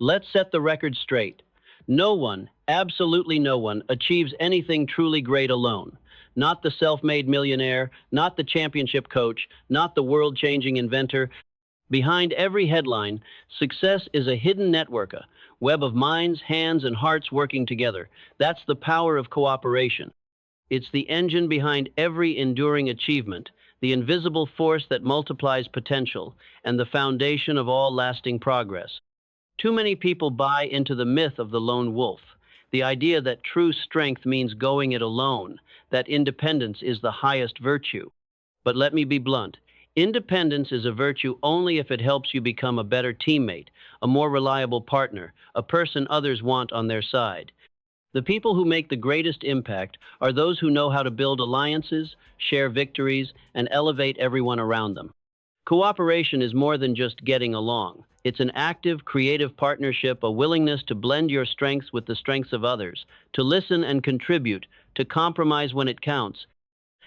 Let's set the record straight. No one, absolutely no one, achieves anything truly great alone. Not the self-made millionaire, not the championship coach, not the world-changing inventor. Behind every headline, success is a hidden network, a web of minds, hands, and hearts working together. That's the power of cooperation. It's the engine behind every enduring achievement, the invisible force that multiplies potential, and the foundation of all lasting progress. Too many people buy into the myth of the lone wolf, the idea that true strength means going it alone, that independence is the highest virtue. But let me be blunt. Independence is a virtue only if it helps you become a better teammate, a more reliable partner, a person others want on their side. The people who make the greatest impact are those who know how to build alliances, share victories, and elevate everyone around them. Cooperation is more than just getting along. It's an active, creative partnership, a willingness to blend your strengths with the strengths of others, to listen and contribute, to compromise when it counts,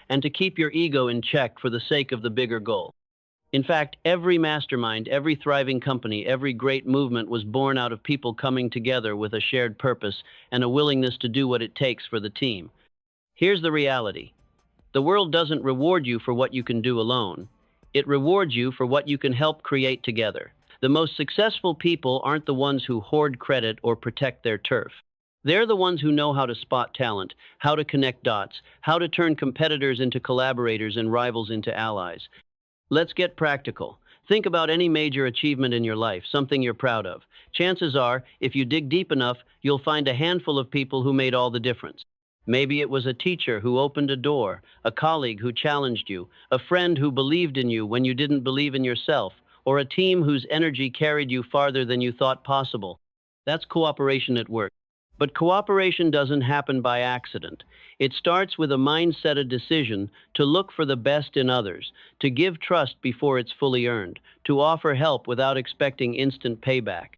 and to keep your ego in check for the sake of the bigger goal. In fact, every mastermind, every thriving company, every great movement was born out of people coming together with a shared purpose and a willingness to do what it takes for the team. Here's the reality. The world doesn't reward you for what you can do alone. It rewards you for what you can help create together. The most successful people aren't the ones who hoard credit or protect their turf. They're the ones who know how to spot talent, how to connect dots, how to turn competitors into collaborators and rivals into allies. Let's get practical. Think about any major achievement in your life, something you're proud of. Chances are, if you dig deep enough, you'll find a handful of people who made all the difference. Maybe it was a teacher who opened a door, a colleague who challenged you, a friend who believed in you when you didn't believe in yourself, or a team whose energy carried you farther than you thought possible. That's cooperation at work. But cooperation doesn't happen by accident. It starts with a mindset, a decision to look for the best in others, to give trust before it's fully earned, to offer help without expecting instant payback.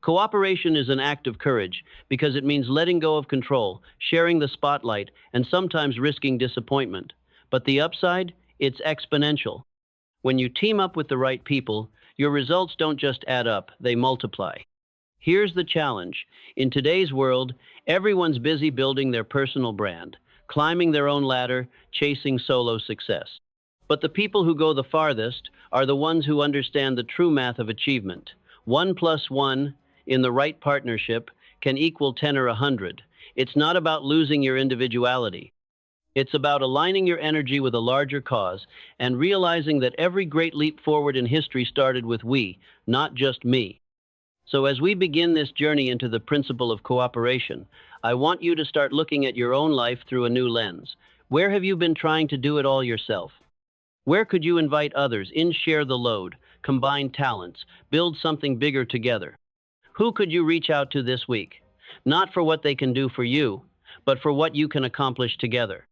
Cooperation is an act of courage because it means letting go of control, sharing the spotlight, and sometimes risking disappointment. But the upside? It's exponential. When you team up with the right people, your results don't just add up, they multiply. Here's the challenge. In today's world, everyone's busy building their personal brand, climbing their own ladder, chasing solo success. But the people who go the farthest are the ones who understand the true math of achievement. 1 plus 1, in the right partnership, can equal 10 or 100. It's not about losing your individuality. It's about aligning your energy with a larger cause and realizing that every great leap forward in history started with we, not just me. So as we begin this journey into the principle of cooperation, I want you to start looking at your own life through a new lens. Where have you been trying to do it all yourself? Where could you invite others in, share the load, combine talents, build something bigger together? Who could you reach out to this week? Not for what they can do for you, but for what you can accomplish together.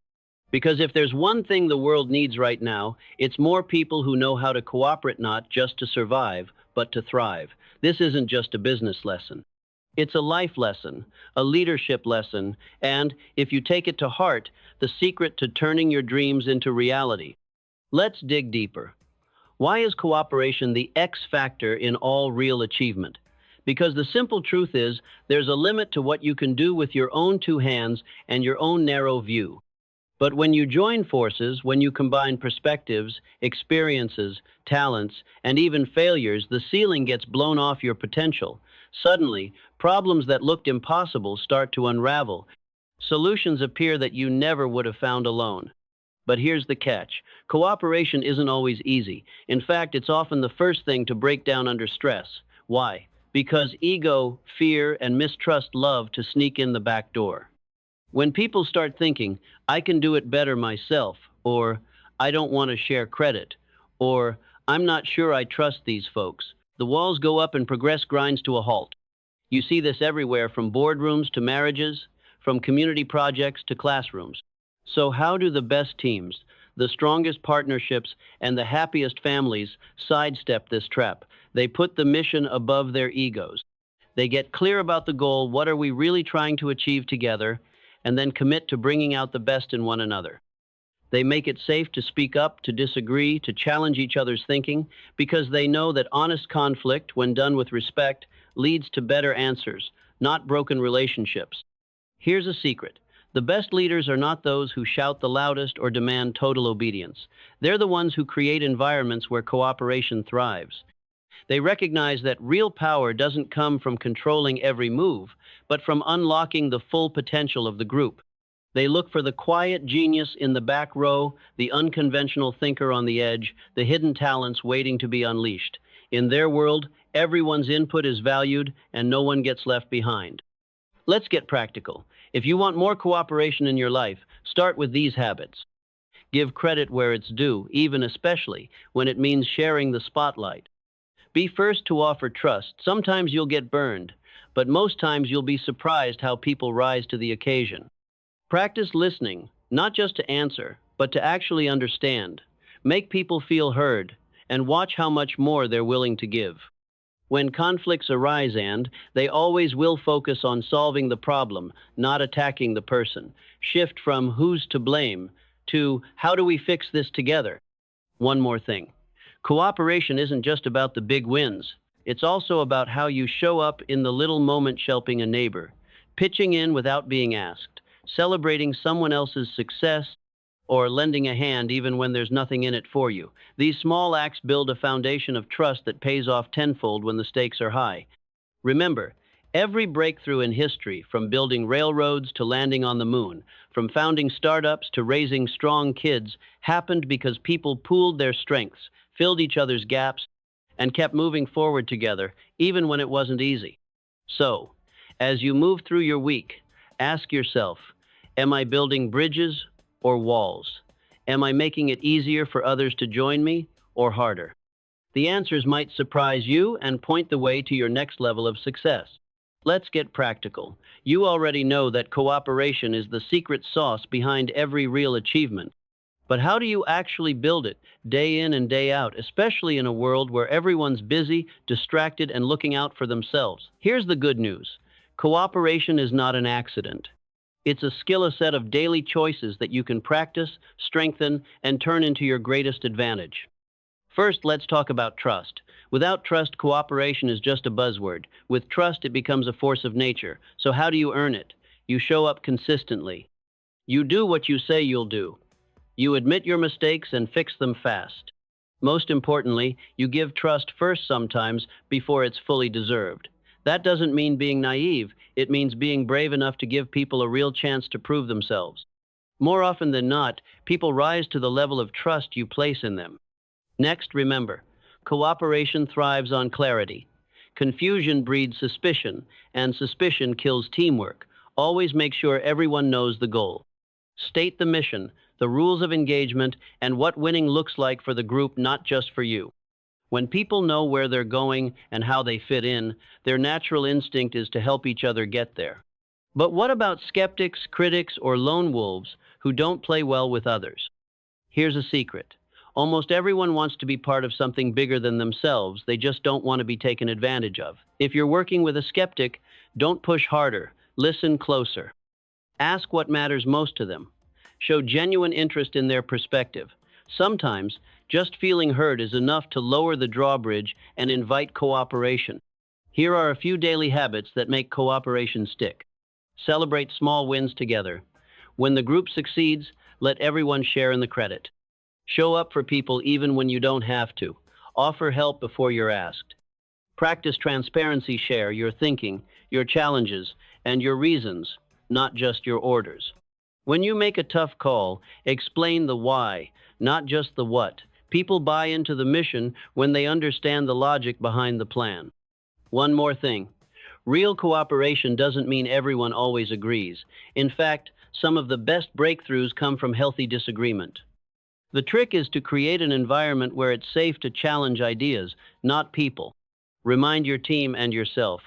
Because if there's one thing the world needs right now, it's more people who know how to cooperate, not just to survive, but to thrive. This isn't just a business lesson. It's a life lesson, a leadership lesson, and, if you take it to heart, the secret to turning your dreams into reality. Let's dig deeper. Why is cooperation the X factor in all real achievement? Because the simple truth is, there's a limit to what you can do with your own two hands and your own narrow view. But when you join forces, when you combine perspectives, experiences, talents, and even failures, the ceiling gets blown off your potential. Suddenly, problems that looked impossible start to unravel. Solutions appear that you never would have found alone. But here's the catch. Cooperation isn't always easy. In fact, it's often the first thing to break down under stress. Why? Because ego, fear, and mistrust love to sneak in the back door. When people start thinking, I can do it better myself, or I don't want to share credit, or I'm not sure I trust these folks, the walls go up and progress grinds to a halt. You see this everywhere, from boardrooms to marriages, from community projects to classrooms. So how do the best teams, the strongest partnerships, and the happiest families sidestep this trap? They put the mission above their egos. They get clear about the goal, what are we really trying to achieve together, and then commit to bringing out the best in one another. They make it safe to speak up, to disagree, to challenge each other's thinking, because they know that honest conflict, when done with respect, leads to better answers, not broken relationships. Here's a secret. The best leaders are not those who shout the loudest or demand total obedience. They're the ones who create environments where cooperation thrives. They recognize that real power doesn't come from controlling every move, but from unlocking the full potential of the group. They look for the quiet genius in the back row, the unconventional thinker on the edge, the hidden talents waiting to be unleashed. In their world, everyone's input is valued and no one gets left behind. Let's get practical. If you want more cooperation in your life, start with these habits. Give credit where it's due, even especially when it means sharing the spotlight. Be first to offer trust. Sometimes you'll get burned, but most times you'll be surprised how people rise to the occasion. Practice listening, not just to answer, but to actually understand. Make people feel heard, and watch how much more they're willing to give. When conflicts arise, and they always will, focus on solving the problem, not attacking the person. Shift from who's to blame to how do we fix this together. One more thing. Cooperation isn't just about the big wins. It's also about how you show up in the little moments, helping a neighbor, pitching in without being asked, celebrating someone else's success, or lending a hand even when there's nothing in it for you. These small acts build a foundation of trust that pays off tenfold when the stakes are high. Remember, every breakthrough in history, from building railroads to landing on the moon, from founding startups to raising strong kids, happened because people pooled their strengths, filled each other's gaps, and kept moving forward together, even when it wasn't easy. So, as you move through your week, ask yourself, am I building bridges or walls? Am I making it easier for others to join me, or harder? The answers might surprise you and point the way to your next level of success. Let's get practical. You already know that cooperation is the secret sauce behind every real achievement. But how do you actually build it, day in and day out, especially in a world where everyone's busy, distracted, and looking out for themselves? Here's the good news. Cooperation is not an accident. It's a skill, a set of daily choices that you can practice, strengthen, and turn into your greatest advantage. First, let's talk about trust. Without trust, cooperation is just a buzzword. With trust, it becomes a force of nature. So how do you earn it? You show up consistently. You do what you say you'll do. You admit your mistakes and fix them fast. Most importantly, you give trust first, sometimes before it's fully deserved. That doesn't mean being naive. It means being brave enough to give people a real chance to prove themselves. More often than not, people rise to the level of trust you place in them. Next, remember, cooperation thrives on clarity. Confusion breeds suspicion, and suspicion kills teamwork. Always make sure everyone knows the goal. State the mission, the rules of engagement, and what winning looks like for the group, not just for you. When people know where they're going and how they fit in, their natural instinct is to help each other get there. But what about skeptics, critics, or lone wolves who don't play well with others? Here's a secret. Almost everyone wants to be part of something bigger than themselves. They just don't want to be taken advantage of. If you're working with a skeptic, don't push harder. Listen closer. Ask what matters most to them. Show genuine interest in their perspective. Sometimes, just feeling heard is enough to lower the drawbridge and invite cooperation. Here are a few daily habits that make cooperation stick. Celebrate small wins together. When the group succeeds, let everyone share in the credit. Show up for people even when you don't have to. Offer help before you're asked. Practice transparency. Share your thinking, your challenges, and your reasons, not just your orders. When you make a tough call, explain the why, not just the what. People buy into the mission when they understand the logic behind the plan. One more thing. Real cooperation doesn't mean everyone always agrees. In fact, some of the best breakthroughs come from healthy disagreement. The trick is to create an environment where it's safe to challenge ideas, not people. Remind your team and yourself,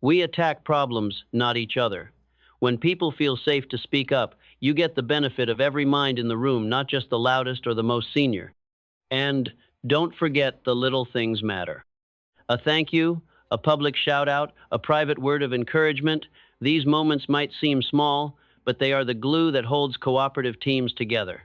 we attack problems, not each other. When people feel safe to speak up, you get the benefit of every mind in the room, not just the loudest or the most senior. And don't forget, the little things matter. A thank you, a public shout out, a private word of encouragement. These moments might seem small, but they are the glue that holds cooperative teams together.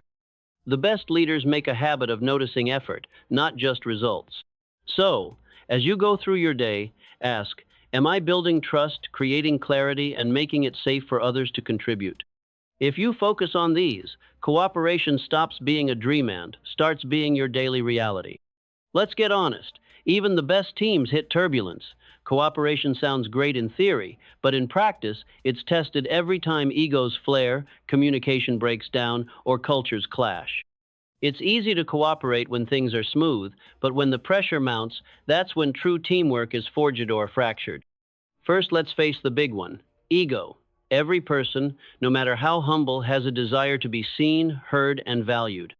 The best leaders make a habit of noticing effort, not just results. So, as you go through your day, ask, Am I building trust, creating clarity, and making it safe for others to contribute? If you focus on these, cooperation stops being a dream and starts being your daily reality. Let's get honest. Even the best teams hit turbulence. Cooperation sounds great in theory, but in practice, it's tested every time egos flare, communication breaks down, or cultures clash. It's easy to cooperate when things are smooth, but when the pressure mounts, that's when true teamwork is forged or fractured. First, let's face the big one: ego. Every person, no matter how humble, has a desire to be seen, heard, and valued.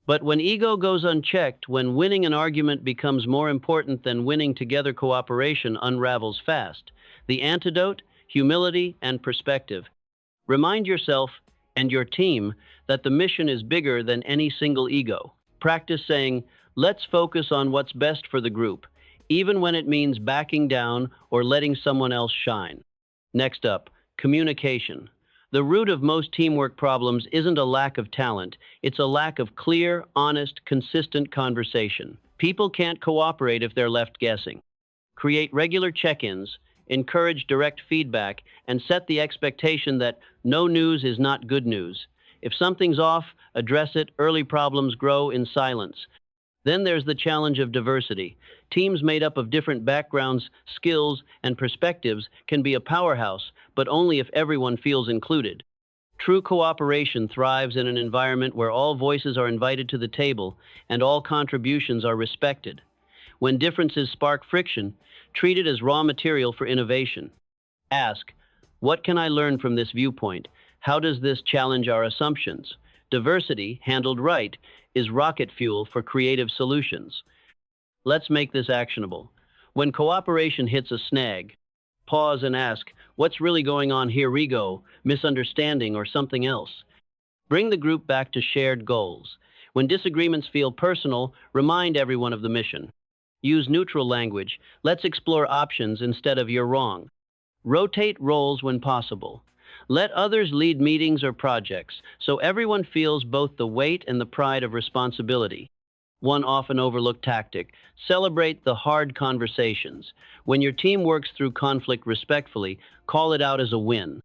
But when ego goes unchecked, when winning an argument becomes more important than winning together, cooperation unravels fast. The antidote: humility and perspective. Remind yourself and your team that the mission is bigger than any single ego. Practice saying, let's focus on what's best for the group, even when it means backing down or letting someone else shine. Next up, communication. The root of most teamwork problems isn't a lack of talent, it's a lack of clear, honest, consistent conversation. People can't cooperate if they're left guessing. Create regular check-ins, encourage direct feedback, and set the expectation that no news is not good news. If something's off, address it. Early problems grow in silence. Then there's the challenge of diversity. Teams made up of different backgrounds, skills, and perspectives can be a powerhouse, but only if everyone feels included. True cooperation thrives in an environment where all voices are invited to the table and all contributions are respected. When differences spark friction, treat it as raw material for innovation. Ask, what can I learn from this viewpoint? How does this challenge our assumptions? Diversity, handled right, is rocket fuel for creative solutions. Let's make this actionable. When cooperation hits a snag, pause and ask, what's really going on here? Ego, misunderstanding, or something else? Bring the group back to shared goals. When disagreements feel personal, remind everyone of the mission. Use neutral language. Let's explore options instead of you're wrong. Rotate roles when possible. Let others lead meetings or projects so everyone feels both the weight and the pride of responsibility. One often overlooked tactic: celebrate the hard conversations. When your team works through conflict respectfully, call it out as a win.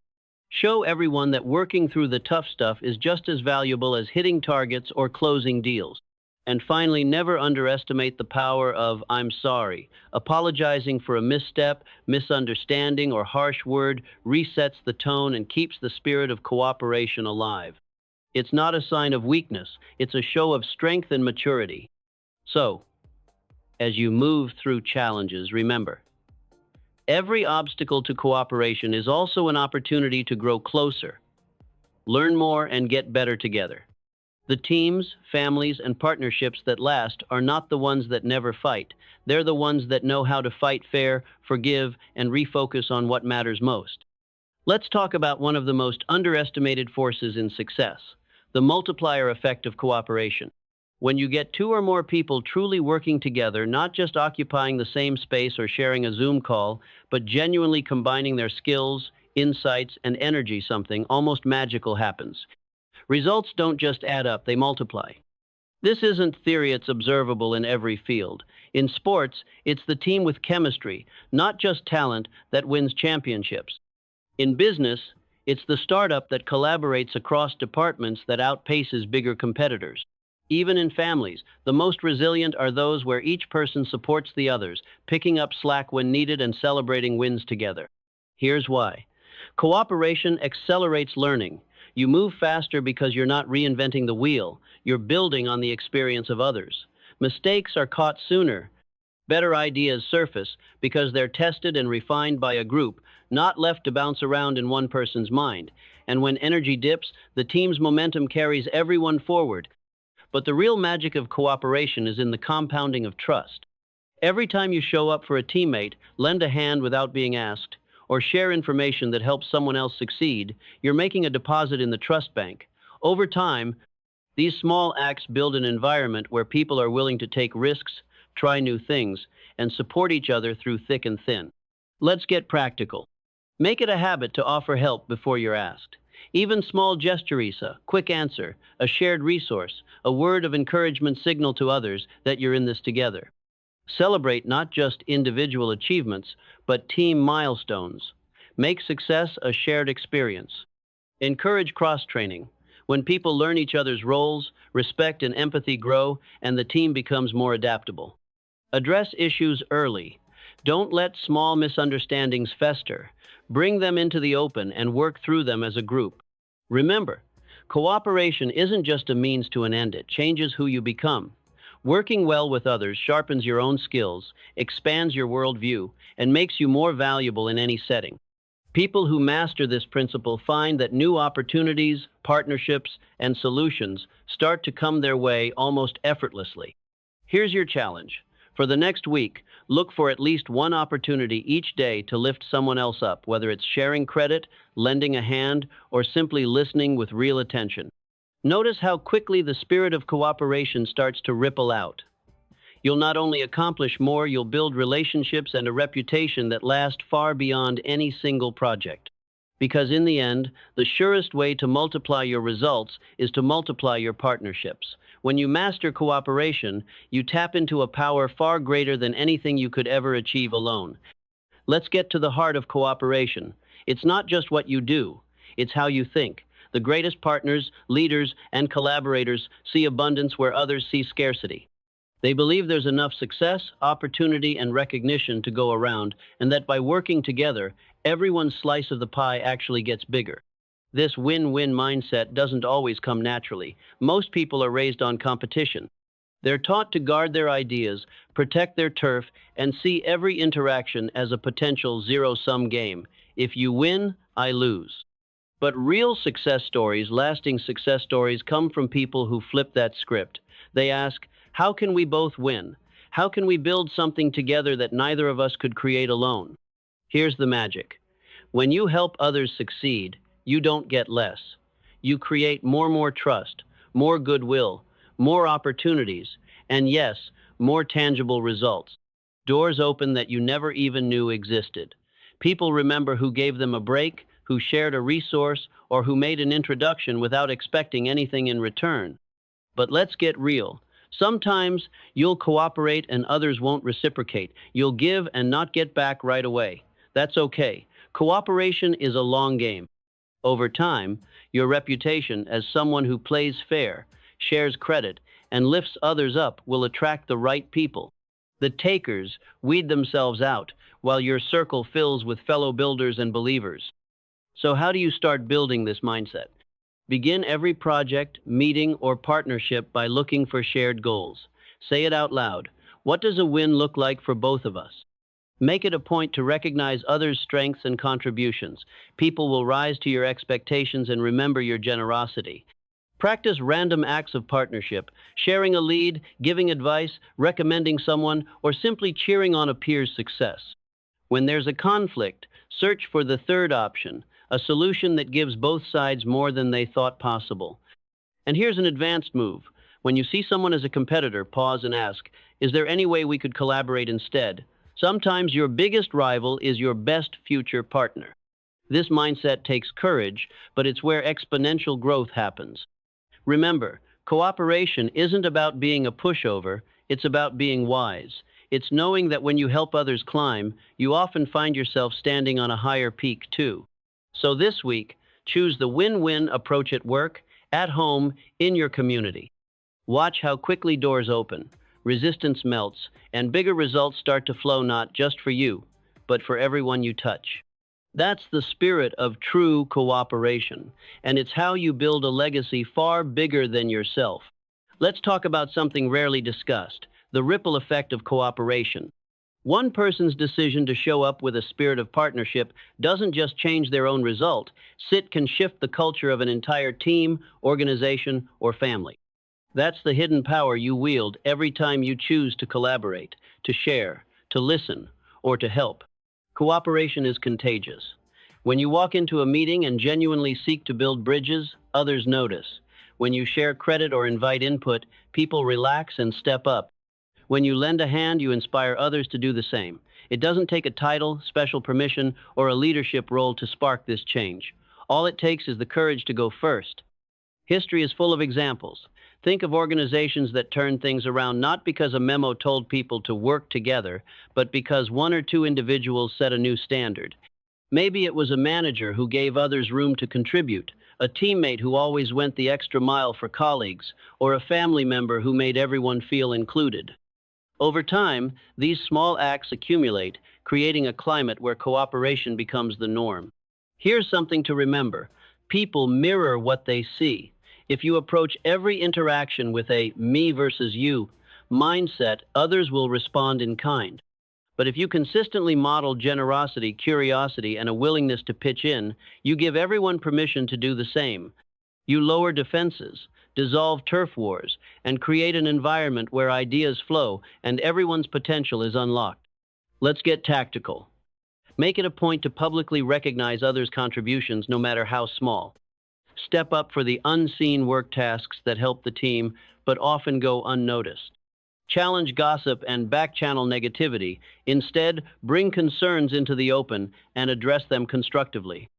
Show everyone that working through the tough stuff is just as valuable as hitting targets or closing deals. And finally, never underestimate the power of "I'm sorry." Apologizing for a misstep, misunderstanding, or harsh word resets the tone and keeps the spirit of cooperation alive. It's not a sign of weakness, it's a show of strength and maturity. So, as you move through challenges, remember, every obstacle to cooperation is also an opportunity to grow closer, learn more, and get better together. The teams, families, and partnerships that last are not the ones that never fight. They're the ones that know how to fight fair, forgive, and refocus on what matters most. Let's talk about one of the most underestimated forces in success: the multiplier effect of cooperation. When you get two or more people truly working together, not just occupying the same space or sharing a Zoom call, but genuinely combining their skills, insights, and energy, something almost magical happens. Results don't just add up, they multiply. This isn't theory, it's observable in every field. In sports, it's the team with chemistry, not just talent, that wins championships. In business, it's the startup that collaborates across departments that outpaces bigger competitors. Even in families, the most resilient are those where each person supports the others, picking up slack when needed and celebrating wins together. Here's why. Cooperation accelerates learning. You move faster because you're not reinventing the wheel, you're building on the experience of others. Mistakes are caught sooner. Better ideas surface because they're tested and refined by a group, not left to bounce around in one person's mind. And when energy dips, the team's momentum carries everyone forward. But the real magic of cooperation is in the compounding of trust. Every time you show up for a teammate, lend a hand without being asked, or share information that helps someone else succeed, you're making a deposit in the trust bank. Over time, these small acts build an environment where people are willing to take risks, try new things, and support each other through thick and thin. Let's get practical. Make it a habit to offer help before you're asked. Even small gestures, a quick answer, a shared resource, a word of encouragement signal to others that you're in this together. Celebrate not just individual achievements, but team milestones. Make success a shared experience. Encourage cross-training. When people learn each other's roles, respect and empathy grow, and the team becomes more adaptable. Address issues early. Don't let small misunderstandings fester. Bring them into the open and work through them as a group. Remember, cooperation isn't just a means to an end, it changes who you become. Working well with others sharpens your own skills, expands your worldview, and makes you more valuable in any setting. People who master this principle find that new opportunities, partnerships, and solutions start to come their way almost effortlessly. Here's your challenge. For the next week, look for at least one opportunity each day to lift someone else up, whether it's sharing credit, lending a hand, or simply listening with real attention. Notice how quickly the spirit of cooperation starts to ripple out. You'll not only accomplish more, you'll build relationships and a reputation that last far beyond any single project. Because in the end, the surest way to multiply your results is to multiply your partnerships. When you master cooperation, you tap into a power far greater than anything you could ever achieve alone. Let's get to the heart of cooperation. It's not just what you do, it's how you think. The greatest partners, leaders, and collaborators see abundance where others see scarcity. They believe there's enough success, opportunity, and recognition to go around, and that by working together, everyone's slice of the pie actually gets bigger. This win-win mindset doesn't always come naturally. Most people are raised on competition. They're taught to guard their ideas, protect their turf, and see every interaction as a potential zero-sum game. If you win, I lose. But real success stories, lasting success stories, come from people who flip that script. They ask, how can we both win? How can we build something together that neither of us could create alone? Here's the magic. When you help others succeed, you don't get less. You create more trust, more goodwill, more opportunities, and yes, more tangible results. Doors open that you never even knew existed. People remember who gave them a break, who shared a resource, or who made an introduction without expecting anything in return. But let's get real. Sometimes you'll cooperate and others won't reciprocate. You'll give and not get back right away. That's okay. Cooperation is a long game. Over time, your reputation as someone who plays fair, shares credit, and lifts others up will attract the right people. The takers weed themselves out, while your circle fills with fellow builders and believers. So how do you start building this mindset? Begin every project, meeting, or partnership by looking for shared goals. Say it out loud. What does a win look like for both of us? Make it a point to recognize others' strengths and contributions. People will rise to your expectations and remember your generosity. Practice random acts of partnership, sharing a lead, giving advice, recommending someone, or simply cheering on a peer's success. When there's a conflict, search for the third option, a solution that gives both sides more than they thought possible. And here's an advanced move. When you see someone as a competitor, pause and ask, is there any way we could collaborate instead? Sometimes your biggest rival is your best future partner. This mindset takes courage, but it's where exponential growth happens. Remember, cooperation isn't about being a pushover, it's about being wise. It's knowing that when you help others climb, you often find yourself standing on a higher peak too. So this week, choose the win-win approach at work, at home, in your community. Watch how quickly doors open, resistance melts, and bigger results start to flow not just for you, but for everyone you touch. That's the spirit of true cooperation, and it's how you build a legacy far bigger than yourself. Let's talk about something rarely discussed, the ripple effect of cooperation. One person's decision to show up with a spirit of partnership doesn't just change their own result, it can shift the culture of an entire team, organization, or family. That's the hidden power you wield every time you choose to collaborate, to share, to listen, or to help. Cooperation is contagious. When you walk into a meeting and genuinely seek to build bridges, others notice. When you share credit or invite input, people relax and step up. When you lend a hand, you inspire others to do the same. It doesn't take a title, special permission, or a leadership role to spark this change. All it takes is the courage to go first. History is full of examples. Think of organizations that turn things around not because a memo told people to work together, but because one or two individuals set a new standard. Maybe it was a manager who gave others room to contribute, a teammate who always went the extra mile for colleagues, or a family member who made everyone feel included. Over time, these small acts accumulate, creating a climate where cooperation becomes the norm. Here's something to remember. People mirror what they see. If you approach every interaction with a me versus you mindset, others will respond in kind. But if you consistently model generosity, curiosity, and a willingness to pitch in, you give everyone permission to do the same. You lower defenses, dissolve turf wars, and create an environment where ideas flow and everyone's potential is unlocked. Let's get tactical. Make it a point to publicly recognize others' contributions, no matter how small. Step up for the unseen work tasks that help the team, but often go unnoticed. Challenge gossip and back-channel negativity. Instead, bring concerns into the open and address them constructively.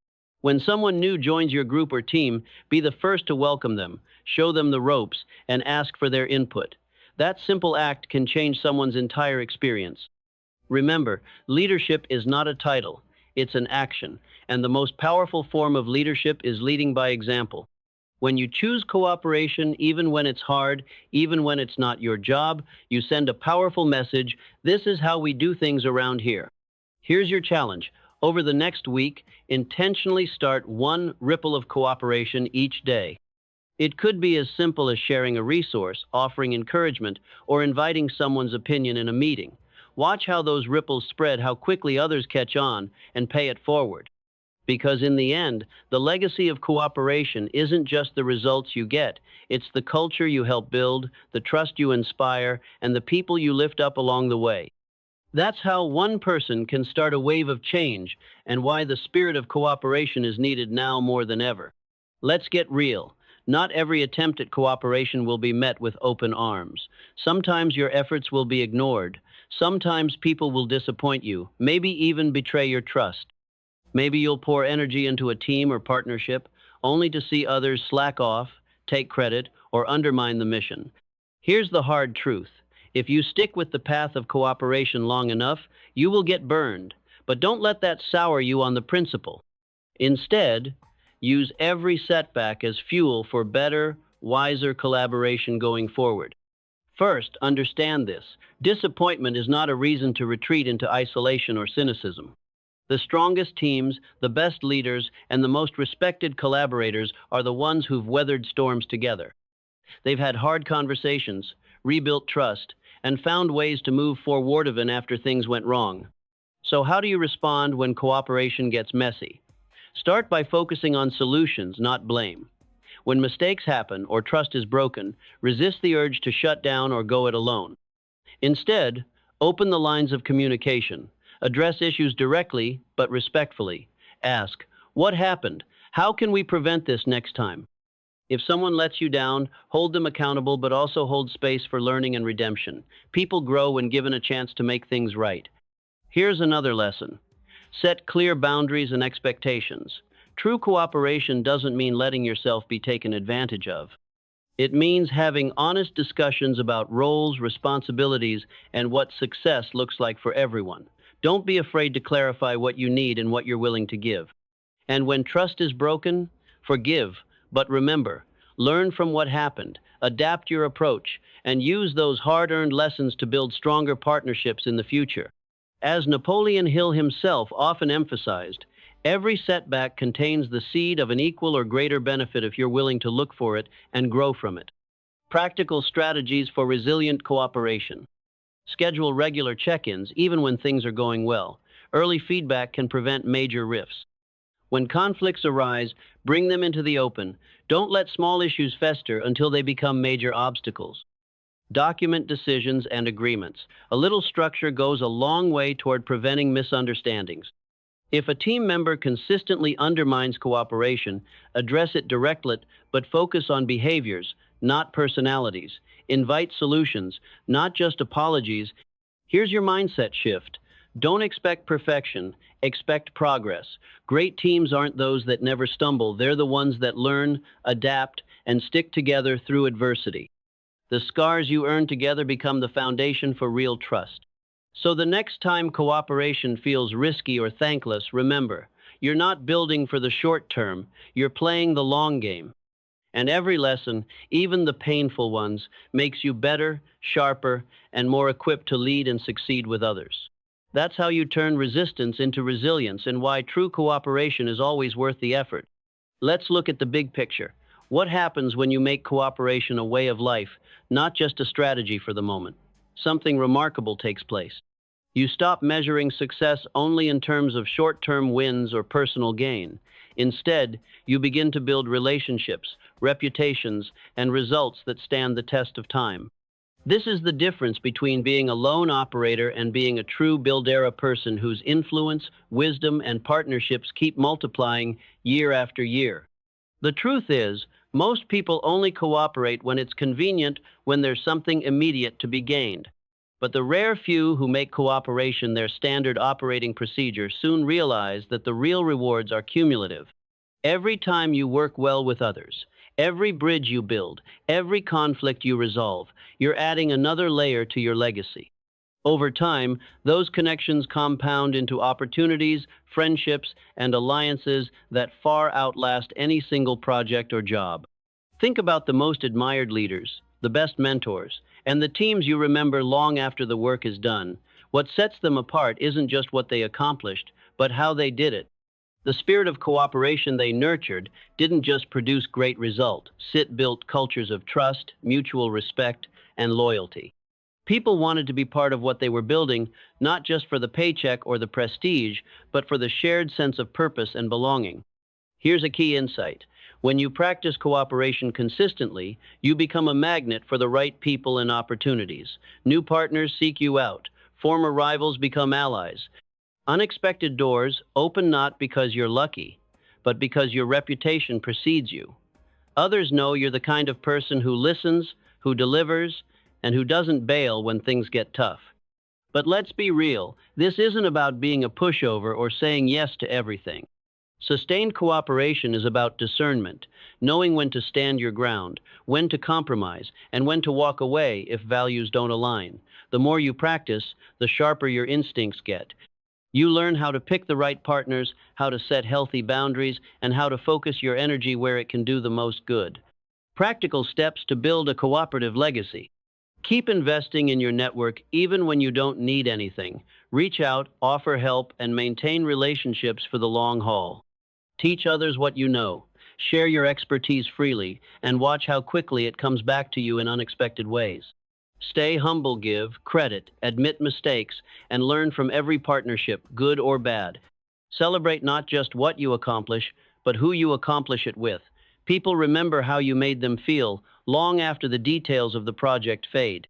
When someone new joins your group or team, be the first to welcome them, show them the ropes, and ask for their input. That simple act can change someone's entire experience. Remember, leadership is not a title, it's an action, and the most powerful form of leadership is leading by example. When you choose cooperation, even when it's hard, even when it's not your job, you send a powerful message. This is how we do things around here. Here's your challenge. Over the next week, intentionally start one ripple of cooperation each day. It could be as simple as sharing a resource, offering encouragement, or inviting someone's opinion in a meeting. Watch how those ripples spread, how quickly others catch on, and pay it forward. Because in the end, the legacy of cooperation isn't just the results you get, it's the culture you help build, the trust you inspire, and the people you lift up along the way. That's how one person can start a wave of change, and why the spirit of cooperation is needed now more than ever. Let's get real. Not every attempt at cooperation will be met with open arms. Sometimes your efforts will be ignored. Sometimes people will disappoint you, maybe even betray your trust. Maybe you'll pour energy into a team or partnership, only to see others slack off, take credit, or undermine the mission. Here's the hard truth. If you stick with the path of cooperation long enough, you will get burned. But don't let that sour you on the principle. Instead, use every setback as fuel for better, wiser collaboration going forward. First, understand this. Disappointment is not a reason to retreat into isolation or cynicism. The strongest teams, the best leaders, and the most respected collaborators are the ones who've weathered storms together. They've had hard conversations, rebuilt trust, and found ways to move forward even after things went wrong. So how do you respond when cooperation gets messy? Start by focusing on solutions, not blame. When mistakes happen or trust is broken, resist the urge to shut down or go it alone. Instead, open the lines of communication. Address issues directly, but respectfully. Ask, what happened? How can we prevent this next time? If someone lets you down, hold them accountable, but also hold space for learning and redemption. People grow when given a chance to make things right. Here's another lesson. Set clear boundaries and expectations. True cooperation doesn't mean letting yourself be taken advantage of. It means having honest discussions about roles, responsibilities, and what success looks like for everyone. Don't be afraid to clarify what you need and what you're willing to give. And when trust is broken, forgive. But remember, learn from what happened, adapt your approach, and use those hard-earned lessons to build stronger partnerships in the future. As Napoleon Hill himself often emphasized, every setback contains the seed of an equal or greater benefit if you're willing to look for it and grow from it. Practical strategies for resilient cooperation. Schedule regular check-ins even when things are going well. Early feedback can prevent major rifts. When conflicts arise, bring them into the open. Don't let small issues fester until they become major obstacles. Document decisions and agreements. A little structure goes a long way toward preventing misunderstandings. If a team member consistently undermines cooperation, address it directly, but focus on behaviors, not personalities. Invite solutions, not just apologies. Here's your mindset shift. Don't expect perfection, expect progress. Great teams aren't those that never stumble. They're the ones that learn, adapt, and stick together through adversity. The scars you earn together become the foundation for real trust. So the next time cooperation feels risky or thankless, remember, you're not building for the short term, you're playing the long game. And every lesson, even the painful ones, makes you better, sharper, and more equipped to lead and succeed with others. That's how you turn resistance into resilience and why true cooperation is always worth the effort. Let's look at the big picture. What happens when you make cooperation a way of life, not just a strategy for the moment? Something remarkable takes place. You stop measuring success only in terms of short-term wins or personal gain. Instead, you begin to build relationships, reputations, and results that stand the test of time. This is the difference between being a lone operator and being a true Buildera person whose influence, wisdom, and partnerships keep multiplying year after year. The truth is, most people only cooperate when it's convenient, when there's something immediate to be gained. But the rare few who make cooperation their standard operating procedure soon realize that the real rewards are cumulative. Every time you work well with others, every bridge you build, every conflict you resolve, you're adding another layer to your legacy. Over time, those connections compound into opportunities, friendships, and alliances that far outlast any single project or job. Think about the most admired leaders, the best mentors, and the teams you remember long after the work is done. What sets them apart isn't just what they accomplished, but how they did it. The spirit of cooperation they nurtured didn't just produce great results. It built cultures of trust, mutual respect, and loyalty. People wanted to be part of what they were building, not just for the paycheck or the prestige, but for the shared sense of purpose and belonging. Here's a key insight. When you practice cooperation consistently, you become a magnet for the right people and opportunities. New partners seek you out. Former rivals become allies. Unexpected doors open not because you're lucky, but because your reputation precedes you. Others know you're the kind of person who listens, who delivers, and who doesn't bail when things get tough. But let's be real, this isn't about being a pushover or saying yes to everything. Sustained cooperation is about discernment, knowing when to stand your ground, when to compromise, and when to walk away if values don't align. The more you practice, the sharper your instincts get. You learn how to pick the right partners, how to set healthy boundaries, and how to focus your energy where it can do the most good. Practical steps to build a cooperative legacy. Keep investing in your network even when you don't need anything. Reach out, offer help, and maintain relationships for the long haul. Teach others what you know. Share your expertise freely, and watch how quickly it comes back to you in unexpected ways. Stay humble, give credit, admit mistakes, and learn from every partnership, good or bad. Celebrate not just what you accomplish, but who you accomplish it with. People remember how you made them feel long after the details of the project fade.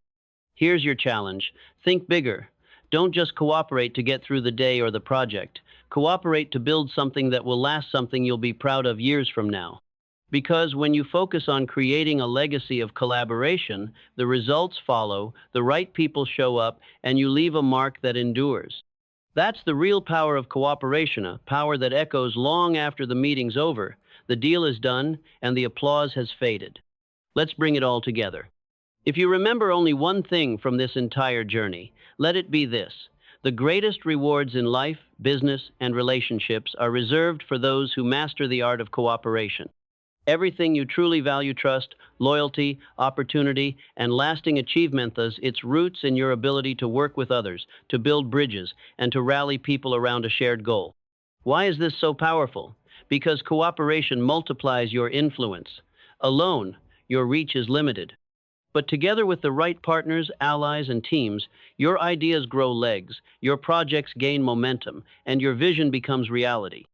Here's your challenge. Think bigger. Don't just cooperate to get through the day or the project. Cooperate to build something that will last, something you'll be proud of years from now. Because when you focus on creating a legacy of collaboration, the results follow, the right people show up, and you leave a mark that endures. That's the real power of cooperation, a power that echoes long after the meeting's over, the deal is done, and the applause has faded. Let's bring it all together. If you remember only one thing from this entire journey, let it be this. The greatest rewards in life, business, and relationships are reserved for those who master the art of cooperation. Everything you truly value, trust, loyalty, opportunity, and lasting achievement has its roots in your ability to work with others, to build bridges, and to rally people around a shared goal. Why is this so powerful? Because cooperation multiplies your influence. Alone, your reach is limited. But together with the right partners, allies, and teams, your ideas grow legs, your projects gain momentum, and your vision becomes reality.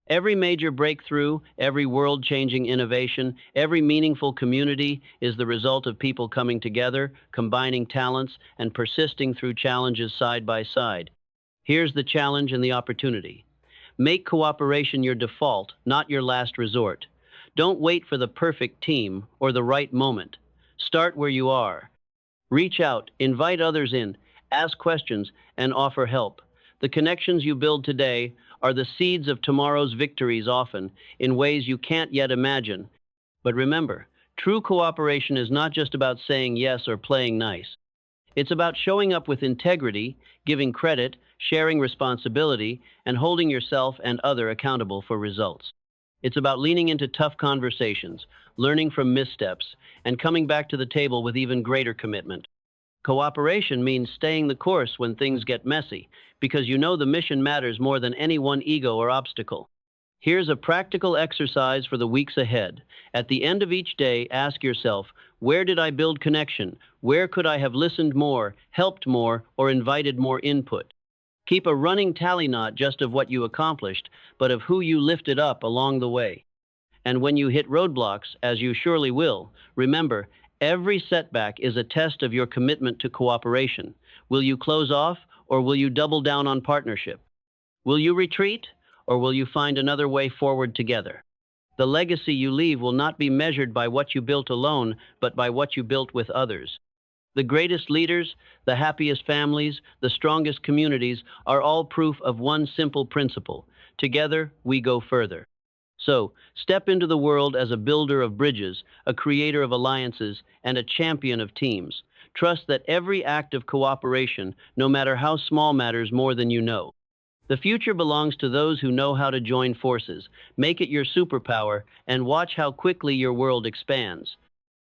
Every major breakthrough, every world-changing innovation, every meaningful community is the result of people coming together, combining talents, and persisting through challenges side by side. Here's the challenge and the opportunity. Make cooperation your default, not your last resort. Don't wait for the perfect team or the right moment. Start where you are. Reach out, invite others in, ask questions, and offer help. The connections you build today are the seeds of tomorrow's victories, often in ways you can't yet imagine. But remember, True cooperation is not just about saying yes or playing nice. It's about showing up with integrity, giving credit, sharing responsibility, and holding yourself and other accountable for results. It's about leaning into tough conversations, learning from missteps, and coming back to the table with even greater commitment. Cooperation means staying the course when things get messy, because you know the mission matters more than any one ego or obstacle. Here's a practical exercise for the weeks ahead. At the end of each day, ask yourself, where did I build connection? Where could I have listened more, helped more, or invited more input? Keep a running tally not just of what you accomplished, but of who you lifted up along the way. And when you hit roadblocks, as you surely will, remember, every setback is a test of your commitment to cooperation. Will you close off, or will you double down on partnership? Will you retreat, or will you find another way forward together? The legacy you leave will not be measured by what you built alone, but by what you built with others. The greatest leaders, the happiest families, the strongest communities are all proof of one simple principle. Together, we go further. So, step into the world as a builder of bridges, a creator of alliances, and a champion of teams. Trust that every act of cooperation, no matter how small, matters more than you know. The future belongs to those who know how to join forces. Make it your superpower and watch how quickly your world expands.